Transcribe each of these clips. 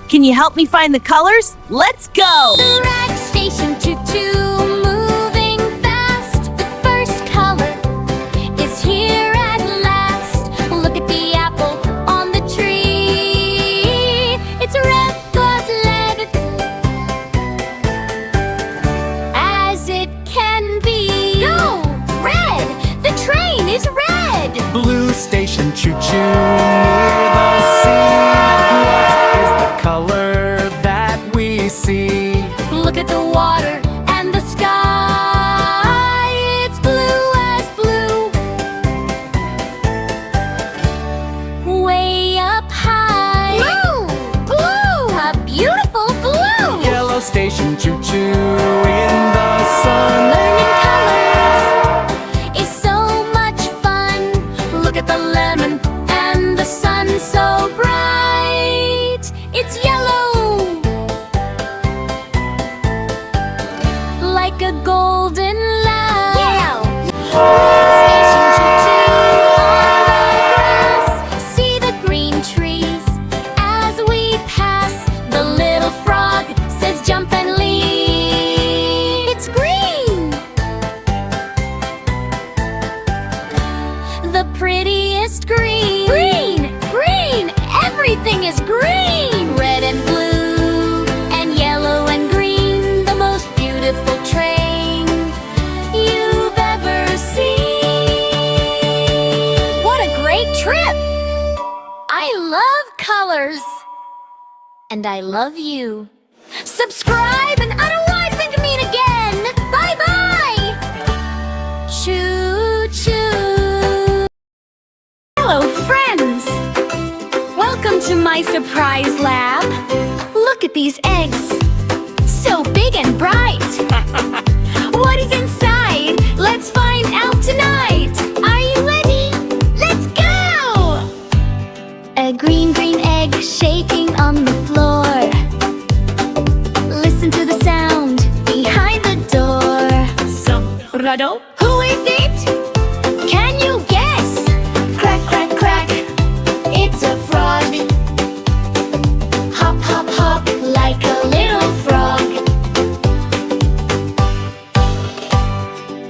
Can you help me find the colors? Let's go! The rag station, choo-choo, moving fast. The first color is here at last. Look at the apple on the tree. It's red was lead as it can be. Go! Red! The train is red! Blue station, choo-choo, near the sea. What is the color that we see? Look at the water and the sky. It's blue as blue. Way up high. Blue! Blue! A beautiful blue! Yellow station, choo-choo, in the sun. Learning colors is so much fun. Look at the lemon and the sun so bright. It's yellow, like a golden light. Yeah. Station choo-choo on the grass. See the green trees as we pass. The little frog says jump and leap. It's green, the prettiest green. Green, green, everything is green. Red and blue and yellow and green, the most beautiful train you've ever seen. What a great trip! I love colors. And I love you. Subscribe and I don't want to meet again. Bye-bye! Choo-choo. Hello, friends! Welcome to my surprise lab. Look at these eggs. So big and bright. What is inside? Let's find out tonight. Are you ready? Let's go! A green egg shaking on the floor. Listen to the sound behind the door. Dodo? Who is it? Can you guess? Crack, crack, crack. It's a frog. Hop, hop, hop like a little frog.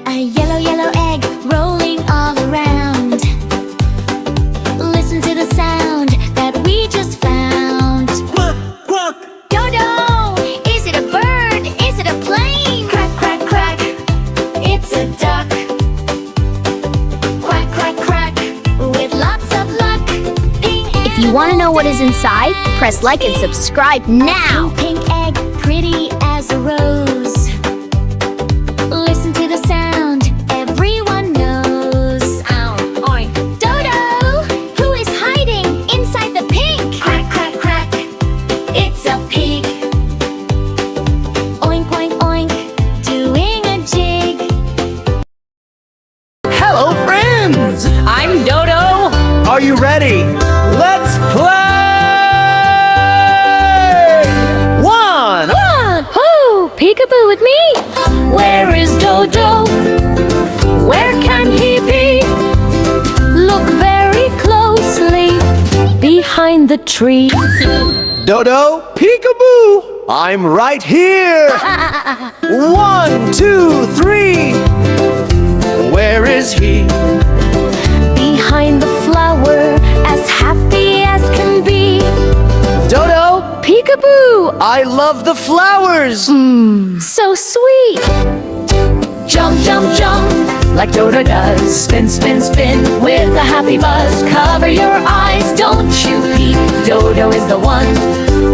A yellow egg rolling all around. Listen to the sound that we just found. Quack, quack. Dodo! Is it a bird? Is it a plane? Crack, crack, crack. It's a duck. Quack, quack, quack. With lots of luck. Pink If you want to know what is inside, press like and subscribe now. Pink egg, pretty as a rose. Listen to the sound everyone knows. Dodo! Who is hiding inside the pink? Crack, crack, crack. It's a pig. Oink, oink, oink. Doing a jig. Hello, friends! I'm Dodo. Are you ready? Let's play! One! Oh, peekaboo with me. Where is Dodo? Where can he be? Look very closely behind the tree. Dodo, peekaboo! I'm right here! 1, 2, 3! Where is he? Behind the flower, as happy as can be. Dodo, Peekaboo, I love the flowers! so sweet. Jump, jump, jump, like Dodo does. Spin, spin, spin, with a happy buzz. Cover your eyes, don't you peek. Dodo is the one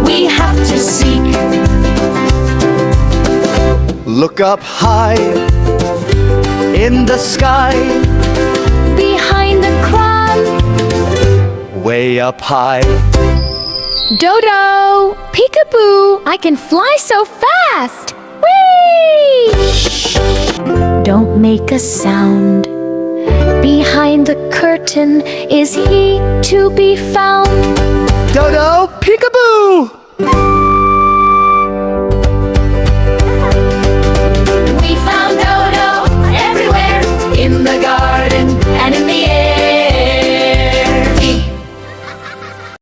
we have to seek. Look up high in the sky, Behind the crowd. way up high. Dodo, peekaboo, I can fly so fast. Whee! Shh. Don't make a sound. Behind the curtain is he to be found. Dodo, peekaboo!